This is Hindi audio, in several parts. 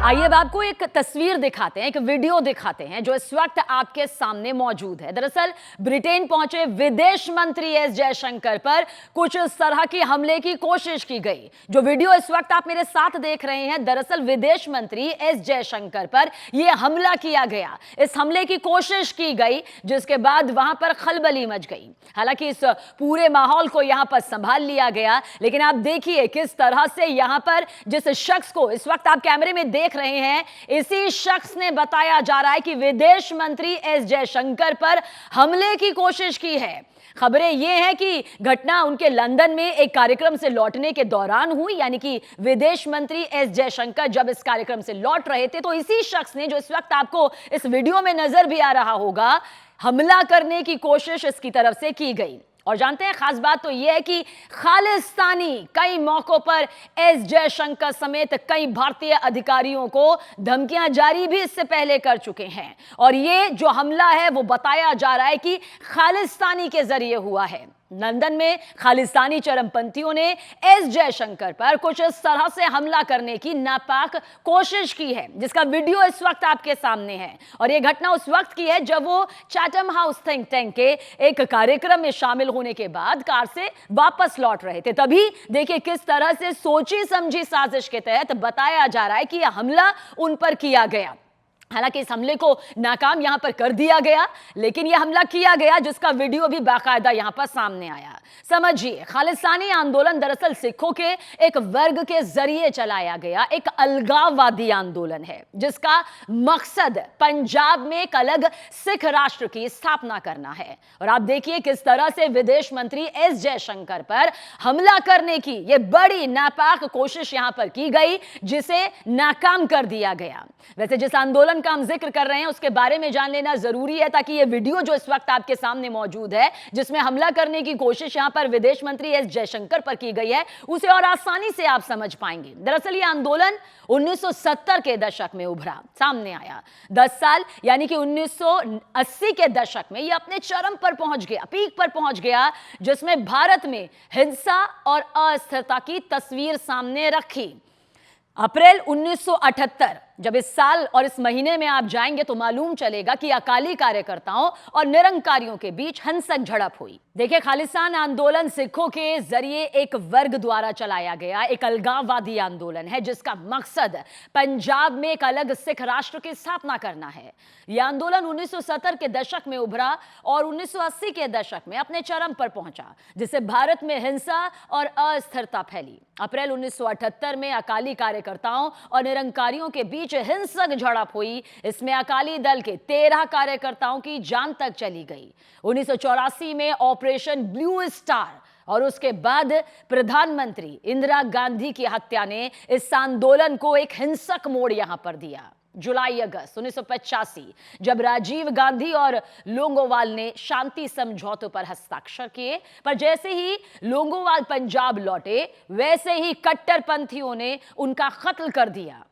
आइए अब आपको एक तस्वीर दिखाते हैं, एक वीडियो दिखाते हैं जो इस वक्त आपके सामने मौजूद है। दरअसल ब्रिटेन पहुंचे विदेश मंत्री एस जयशंकर पर कुछ इस तरह की हमले की कोशिश की गई। जो वीडियो इस वक्त आप मेरे साथ देख रहे हैं, दरअसल विदेश मंत्री एस जयशंकर पर यह हमला किया गया। इस हमले की कोशिश की गई जिसके बाद वहां पर खलबली मच गई। हालांकि इस पूरे माहौल को यहां पर संभाल लिया गया, लेकिन आप देखिए किस तरह से यहां पर जिस शख्स को इस वक्त आप कैमरे में देख रहे हैं, इसी शख्स ने बताया जा रहा है कि विदेश मंत्री एस जयशंकर पर हमले की कोशिश की है। खबरें यह हैं कि घटना उनके लंदन में एक कार्यक्रम से लौटने के दौरान हुई, यानी कि विदेश मंत्री एस जयशंकर जब इस कार्यक्रम से लौट रहे थे तो इसी शख्स ने, जो इस वक्त आपको इस वीडियो में नजर भी आ रहा होगा, हमला करने की कोशिश इसकी तरफ से की गई। और जानते हैं खास बात तो यह है कि खालिस्तानी कई मौकों पर एस जयशंकर समेत कई भारतीय अधिकारियों को धमकियां जारी भी इससे पहले कर चुके हैं। और ये जो हमला है वो बताया जा रहा है कि खालिस्तानी के जरिए हुआ है। लंदन में खालिस्तानी चरमपंथियों ने एस जयशंकर पर कुछ इस तरह से हमला करने की नापाक कोशिश की है, जिसका वीडियो इस वक्त आपके सामने है। और यह घटना उस वक्त की है जब वो चैथम हाउस थिंक टैंक के एक कार्यक्रम में शामिल होने के बाद कार से वापस लौट रहे थे। तभी देखिए किस तरह से सोची समझी साजिश के तहत बताया जा रहा है कि यह हमला उन पर किया गया। हालांकि इस हमले को नाकाम यहां पर कर दिया गया, लेकिन यह हमला किया गया जिसका वीडियो भी बाकायदा यहां पर सामने आया। समझिए, खालिस्तानी आंदोलन दरअसल सिखों के एक वर्ग के जरिए चलाया गया एक अलगाववादी आंदोलन है, जिसका मकसद पंजाब में एक अलग सिख राष्ट्र की स्थापना करना है। और आप देखिए किस तरह से विदेश मंत्री एस जयशंकर पर हमला करने की यह बड़ी नापाक कोशिश यहां पर की गई, जिसे नाकाम कर दिया गया। वैसे जिस आंदोलन का हम जिक्र कर रहे हैं उसके बारे में जान लेना जरूरी है, ताकि यह वीडियो जो इस वक्त आपके सामने मौजूद है, जिसमें हमला करने की कोशिश यहां पर विदेश मंत्री एस जयशंकर पर की गई है, उसे और आसानी से आप समझ पाएंगे। दरअसल यह आंदोलन 1970 के दशक में उभरा, सामने आया। 10 साल यानी कि 1980 के दशक में यह अपने चरम पर पहुंच गया, पीक पर पहुंच गया, जिसमें भारत में हिंसा और अस्थिरता की तस्वीर सामने रखी। अप्रैल 1978, जब इस साल और इस महीने में आप जाएंगे तो मालूम चलेगा कि अकाली कार्यकर्ताओं और निरंकारियों के बीच हिंसक झड़प हुई। देखिए, खालिस्तान आंदोलन सिखों के जरिए एक वर्ग द्वारा चलाया गया एक अलगाववादी आंदोलन है, जिसका मकसद पंजाब में एक अलग सिख राष्ट्र की स्थापना करना है। यह आंदोलन 1970 के दशक में उभरा और 1980 के दशक में अपने चरम पर पहुंचा, जिससे भारत में हिंसा और अस्थिरता फैली। अप्रैल 1978 में अकाली कार्यकर्ताओं और निरंकारियों के बीच हिंसक झड़प हुई। इसमें अकाली दल के 13 कार्यकर्ताओं की जान तक चली गई। 1984 में ऑपरेशन ब्लू स्टार और उसके बाद प्रधानमंत्री इंदिरा गांधी की हत्या ने इस आंदोलन को एक हिंसक मोड़ यहां पर दिया। जुलाई अगस्त 1985, जब राजीव गांधी और लोंगोवाल ने शांति समझौतों पर हस्ताक्षर किए, पर जैसे ही लोंगोवाल पंजाब लौटे, वैसे ही कट्टरपंथियों ने उनका कत्ल कर दिया।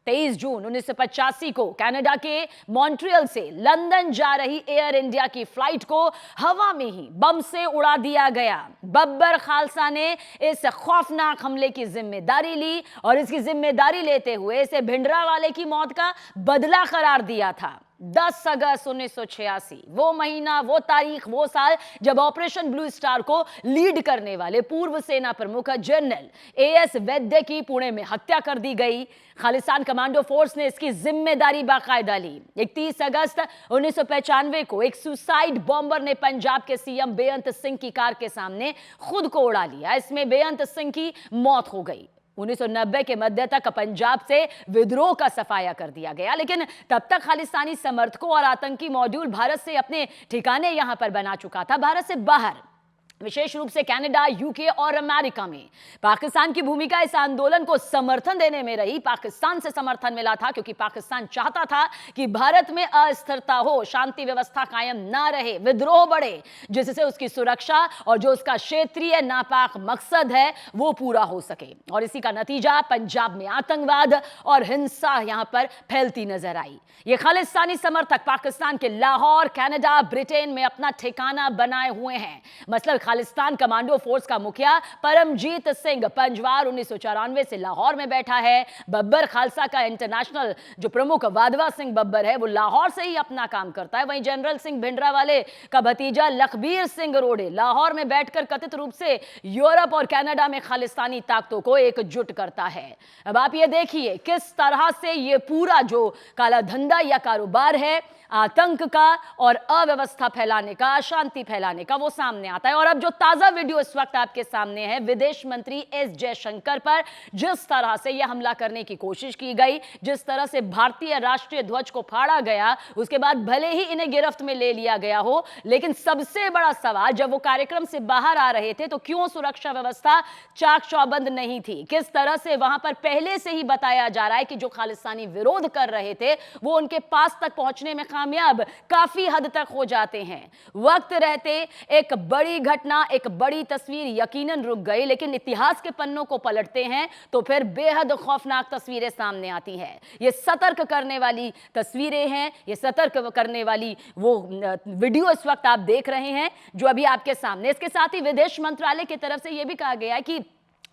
23 जून 1985 को कनाडा के मॉन्ट्रियल से लंदन जा रही एयर इंडिया की फ्लाइट को हवा में ही बम से उड़ा दिया गया। बब्बर खालसा ने इस खौफनाक हमले की जिम्मेदारी ली और इसकी जिम्मेदारी लेते हुए इसे भिंडरावाले की मौत का बदला करार दिया था। 10 अगस्त 1986, वो महीना, वो तारीख, वो साल जब ऑपरेशन ब्लू स्टार को लीड करने वाले पूर्व सेना प्रमुख जनरल एएस वैद्य की पुणे में हत्या कर दी गई। खालिस्तान कमांडो फोर्स ने इसकी जिम्मेदारी बाकायदा ली। 31 अगस्त 1995 को एक सुसाइड बॉम्बर ने पंजाब के सीएम बेअंत सिंह की कार के सामने खुद को उड़ा लिया। इसमें बेअंत सिंह की मौत हो गई। 1990 के मध्य तक पंजाब से विद्रोह का सफाया कर दिया गया, लेकिन तब तक खालिस्तानी समर्थकों और आतंकी मॉड्यूल भारत से अपने ठिकाने यहां पर बना चुका था। भारत से बाहर, विशेष रूप से कनाडा, यूके और अमेरिका में पाकिस्तान की भूमिका इस आंदोलन को समर्थन देने में रही। पाकिस्तान से समर्थन मिला था क्योंकि पाकिस्तान चाहता था कि भारत में अस्थिरता हो, शांति व्यवस्था कायम ना रहे, विद्रोह बढ़े, जिससे उसकी सुरक्षा और जो उसका क्षेत्रीय नापाक मकसद है वो पूरा हो सके। और इसी का नतीजा पंजाब में आतंकवाद और हिंसा यहां पर फैलती नजर आई। ये खालिस्तानी समर्थक पाकिस्तान के लाहौर, कनाडा, ब्रिटेन में अपना ठिकाना बनाए हुए हैं। मतलब खालिस्तान कमांडो फोर्स का मुखिया परमजीत सिंह पंजवार 1994 से लाहौर में बैठा है। बब्बर खालसा का इंटरनेशनल जो प्रमुख वाधवा सिंह बब्बर है वो लाहौर से ही अपना काम करता है। वहीं जनरल सिंह भिंडरावाले का भतीजा लखबीर सिंह रोडे लाहौर में बैठकर कथित रूप से यूरोप और कनाडा में खालिस्तानी ताकतों को एकजुट करता है। अब आप ये देखिए किस तरह से ये पूरा जो काला धंधा या कारोबार है आतंक का और अव्यवस्था फैलाने का, अशांति फैलाने का, वो सामने आता है। और अब जो ताजा वीडियो इस वक्त आपके सामने है, विदेश मंत्री एस जयशंकर पर जिस तरह से यह हमला करने की कोशिश की गई, जिस तरह से भारतीय राष्ट्रीय ध्वज को फाड़ा गया, उसके बाद भले ही इन्हें गिरफ्त में ले लिया गया हो, लेकिन सबसे बड़ा सवाल जब वो कार्यक्रम से बाहर आ रहे थे तो क्यों सुरक्षा व्यवस्था चाक चौबंद नहीं थी? किस तरह से वहां पर पहले से ही बताया जा रहा है कि जो खालिस्तानी विरोध कर रहे थे वो उनके पास तक पहुंचने में कामयाब काफी हद तक हो जाते हैं। वक्त रहते एक बड़ी घटना, एक बड़ी तस्वीर यकीनन रुक गई, लेकिन इतिहास के पन्नों को पलटते हैं तो फिर बेहद खौफनाक तस्वीरें सामने आती हैं। ये सतर्क करने वाली तस्वीरें हैं, ये सतर्क करने वाली वो वीडियो इस वक्त आप देख रहे हैं जो अभी आपके सामने। इसके साथ ही विदेश मंत्रालय की तरफ से यह भी कहा गया है कि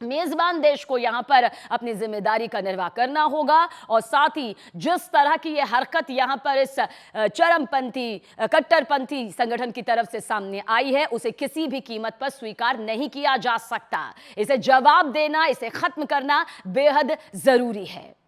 मेजबान देश को यहां पर अपनी जिम्मेदारी का निर्वाह करना होगा और साथ ही जिस तरह की यह हरकत यहां पर इस चरमपंथी कट्टरपंथी संगठन की तरफ से सामने आई है उसे किसी भी कीमत पर स्वीकार नहीं किया जा सकता। इसे जवाब देना, इसे खत्म करना बेहद जरूरी है।